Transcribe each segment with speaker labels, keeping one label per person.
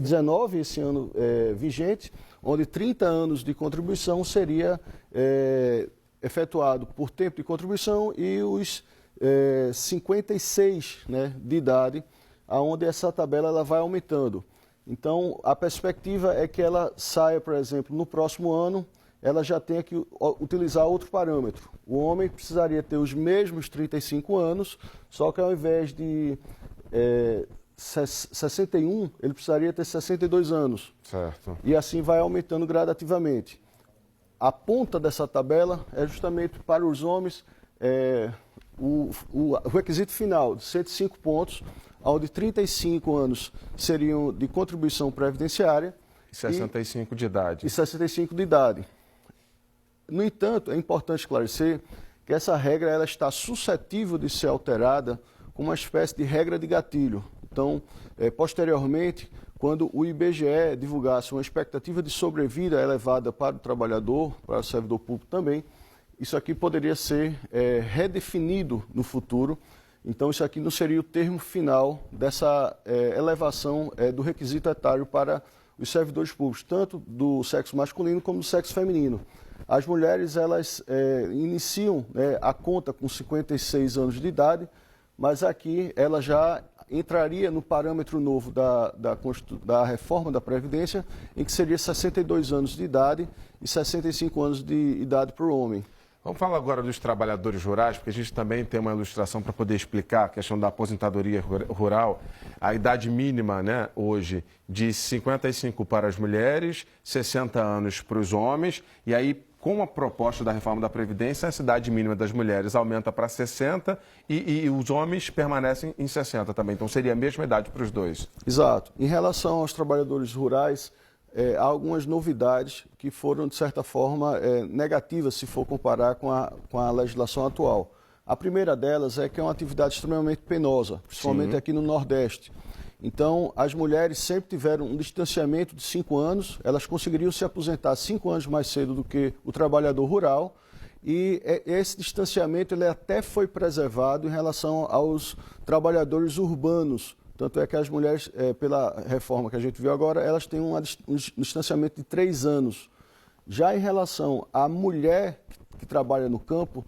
Speaker 1: 19, esse ano vigente, onde 30 anos de contribuição seria efetuado por tempo de contribuição e os 56, né, de idade, onde essa tabela ela vai aumentando. Então, a perspectiva é que ela saia, por exemplo, no próximo ano, ela já tenha que utilizar outro parâmetro. O homem precisaria ter os mesmos 35 anos, só que ao invés de 61, ele precisaria ter 62 anos.
Speaker 2: Certo.
Speaker 1: E assim vai aumentando gradativamente. A ponta dessa tabela é justamente para os homens o requisito final de 105 pontos, onde 35 anos seriam de contribuição previdenciária.
Speaker 2: E 65 de idade.
Speaker 1: E 65 de idade. No entanto, é importante esclarecer que essa regra ela está suscetível de ser alterada como uma espécie de regra de gatilho. Então, posteriormente, quando o IBGE divulgasse uma expectativa de sobrevida elevada para o trabalhador, para o servidor público também, isso aqui poderia ser redefinido no futuro. Então, isso aqui não seria o termo final dessa elevação do requisito etário para os servidores públicos, tanto do sexo masculino como do sexo feminino. As mulheres, elas iniciam a conta com 56 anos de idade, mas aqui ela já entraria no parâmetro novo da reforma da Previdência, em que seria 62 anos de idade e 65 anos de idade para o homem.
Speaker 2: Vamos falar agora dos trabalhadores rurais, porque a gente também tem uma ilustração para poder explicar a questão da aposentadoria rural. A idade mínima, né, hoje, de 55 para as mulheres, 60 anos para os homens, e aí, com a proposta da reforma da Previdência, a idade mínima das mulheres aumenta para 60 e os homens permanecem em 60 também. Então, seria a mesma idade para os dois.
Speaker 1: Exato. Em relação aos trabalhadores rurais, há algumas novidades que foram, de certa forma, negativas se for comparar com a legislação atual. A primeira delas é que é uma atividade extremamente penosa, principalmente aqui no Nordeste. Então, as mulheres sempre tiveram um distanciamento de 5 anos, elas conseguiriam se aposentar 5 anos mais cedo do que o trabalhador rural, e esse distanciamento ele até foi preservado em relação aos trabalhadores urbanos. Tanto é que as mulheres, pela reforma que a gente viu agora, elas têm um distanciamento de 3 anos. Já em relação à mulher que trabalha no campo,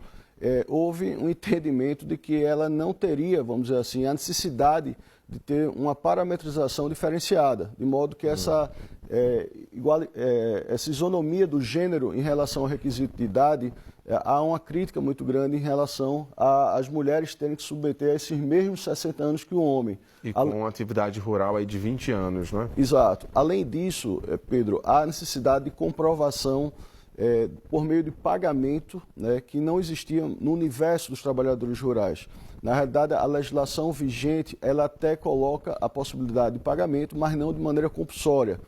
Speaker 1: houve um entendimento de que ela não teria, vamos dizer assim, a necessidade de ter uma parametrização diferenciada, de modo que essa isonomia do gênero em relação ao requisito de idade, há uma crítica muito grande em relação às mulheres terem que submeter a esses mesmos 60 anos que o homem.
Speaker 2: E com uma atividade rural aí de 20 anos, não é?
Speaker 1: Exato. Além disso, Pedro, há necessidade de comprovação por meio de pagamento, né, que não existia no universo dos trabalhadores rurais. Na realidade, a legislação vigente, ela até coloca a possibilidade de pagamento, mas não de maneira compulsória.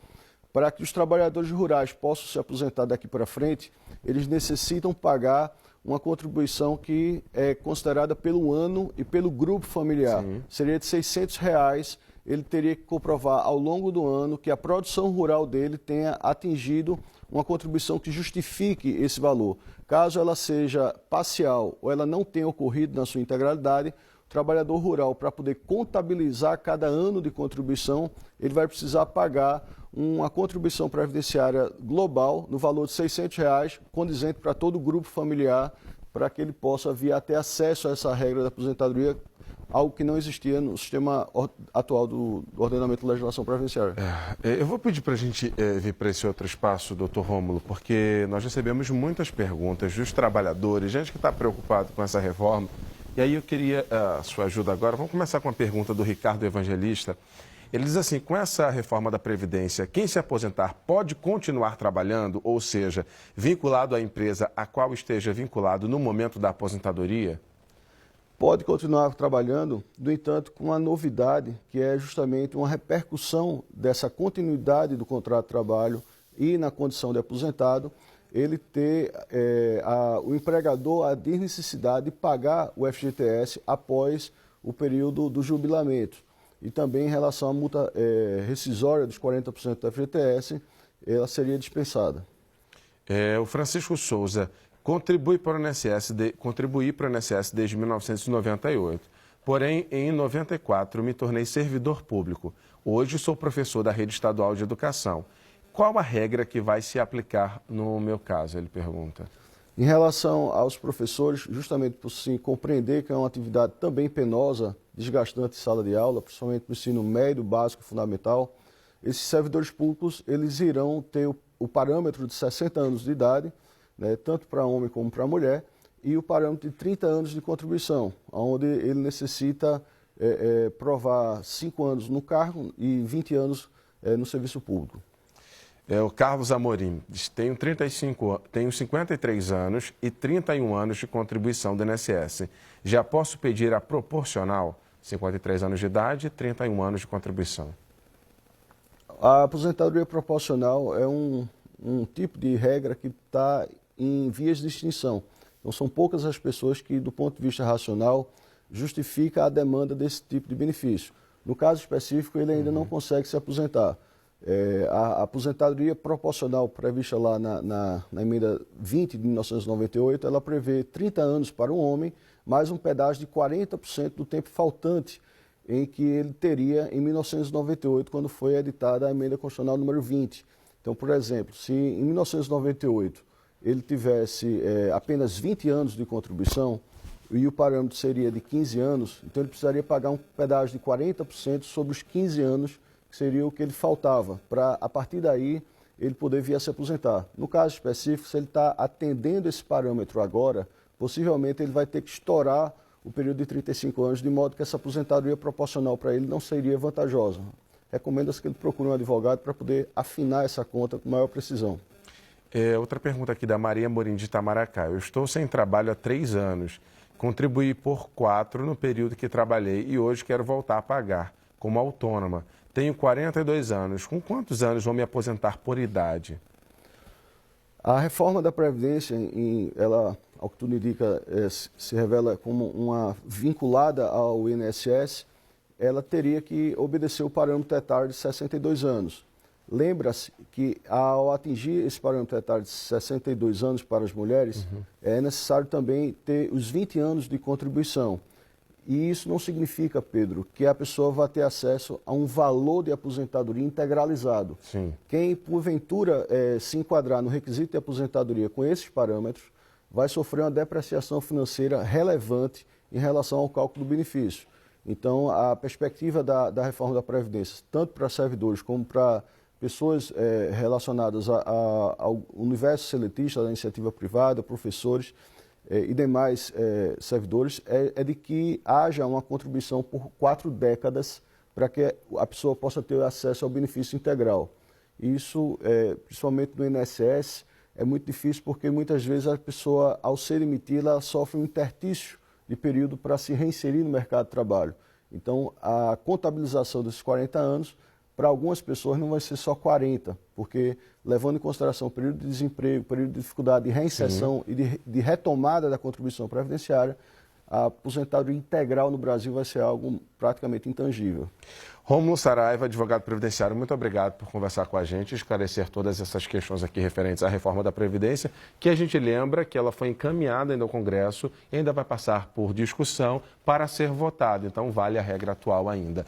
Speaker 1: Para que os trabalhadores rurais possam se aposentar daqui para frente, eles necessitam pagar uma contribuição que é considerada pelo ano e pelo grupo familiar. Sim. Seria de R$600. Ele teria que comprovar ao longo do ano que a produção rural dele tenha atingido uma contribuição que justifique esse valor. Caso ela seja parcial ou ela não tenha ocorrido na sua integralidade, o trabalhador rural, para poder contabilizar cada ano de contribuição, ele vai precisar pagar uma contribuição previdenciária global no valor de R$600, condizente para todo o grupo familiar, para que ele possa vir a ter acesso a essa regra da aposentadoria, algo que não existia no sistema atual do ordenamento de legislação previdenciária.
Speaker 2: Eu vou pedir para a gente vir para esse outro espaço, doutor Rômulo, porque nós recebemos muitas perguntas dos trabalhadores, gente que está preocupado com essa reforma, e aí eu queria a sua ajuda agora. Vamos começar com a pergunta do Ricardo Evangelista. Ele diz assim: com essa reforma da Previdência, quem se aposentar pode continuar trabalhando, ou seja, vinculado à empresa a qual esteja vinculado no momento da aposentadoria?
Speaker 1: Pode continuar trabalhando, no entanto, com uma novidade, que é justamente uma repercussão dessa continuidade do contrato de trabalho e na condição de aposentado, ele ter o empregador a desnecessidade de pagar o FGTS após o período do jubilamento. E também em relação à multa rescisória dos 40% do FGTS, ela seria dispensada.
Speaker 2: O Francisco Souza: contribuir para o INSS desde 1998. Porém, em 94, me tornei servidor público. Hoje sou professor da rede estadual de educação. Qual a regra que vai se aplicar no meu caso? Ele pergunta.
Speaker 1: Em relação aos professores, justamente por sim compreender que é uma atividade também penosa, desgastante em sala de aula, principalmente no ensino médio, básico e fundamental, esses servidores públicos eles irão ter o parâmetro de 60 anos de idade, né, tanto para homem como para mulher, e o parâmetro de 30 anos de contribuição, onde ele necessita provar 5 anos no cargo e 20 anos no serviço público.
Speaker 2: O Carlos Amorim diz: tenho 53 anos e 31 anos de contribuição do INSS. Já posso pedir a proporcional? 53 anos de idade e 31 anos de contribuição.
Speaker 1: A aposentadoria proporcional é um tipo de regra que está em vias de extinção. Então, são poucas as pessoas que, do ponto de vista racional, justifica a demanda desse tipo de benefício. No caso específico, ele ainda não consegue se aposentar. A aposentadoria proporcional prevista lá na emenda 20 de 1998, ela prevê 30 anos para um homem, mais um pedágio de 40% do tempo faltante em que ele teria em 1998, quando foi editada a emenda constitucional número 20. Então, por exemplo, se em 1998 ele tivesse apenas 20 anos de contribuição e o parâmetro seria de 15 anos, então ele precisaria pagar um pedágio de 40% sobre os 15 anos, que seria o que ele faltava, para a partir daí ele poder vir a se aposentar. No caso específico, se ele está atendendo esse parâmetro agora, possivelmente ele vai ter que estourar o período de 35 anos, de modo que essa aposentadoria proporcional para ele não seria vantajosa. Recomenda-se que ele procure um advogado para poder afinar essa conta com maior precisão.
Speaker 2: Outra pergunta aqui da Maria Morim de Itamaracá. Eu estou sem trabalho há 3 anos. Contribuí por 4 no período que trabalhei e hoje quero voltar a pagar como autônoma. Tenho 42 anos. Com quantos anos vou me aposentar por idade?
Speaker 1: A reforma da Previdência, ela, ao que tudo indica, se revela como uma vinculada ao INSS, ela teria que obedecer o parâmetro etário de 62 anos. Lembra-se que, ao atingir esse parâmetro etário de 62 anos para as mulheres, é necessário também ter os 20 anos de contribuição. E isso não significa, Pedro, que a pessoa vai ter acesso a um valor de aposentadoria integralizado.
Speaker 2: Sim.
Speaker 1: Quem, porventura, se enquadrar no requisito de aposentadoria com esses parâmetros, vai sofrer uma depreciação financeira relevante em relação ao cálculo do benefício. Então, a perspectiva da reforma da Previdência, tanto para servidores como para pessoas relacionadas ao universo seletista da iniciativa privada, professores e demais servidores, é de que haja uma contribuição por 4 décadas para que a pessoa possa ter acesso ao benefício integral. Isso, principalmente no INSS, é muito difícil porque muitas vezes a pessoa, ao ser demitida, ela sofre um interstício de período para se reinserir no mercado de trabalho. Então, a contabilização desses 40 anos, para algumas pessoas não vai ser só 40, porque levando em consideração o período de desemprego, o período de dificuldade de reinserção e de retomada da contribuição previdenciária, a aposentadoria integral no Brasil vai ser algo praticamente intangível.
Speaker 2: Rômulo Saraiva, advogado previdenciário, muito obrigado por conversar com a gente, esclarecer todas essas questões aqui referentes à reforma da Previdência, que a gente lembra que ela foi encaminhada ainda ao Congresso e ainda vai passar por discussão para ser votada, então vale a regra atual ainda.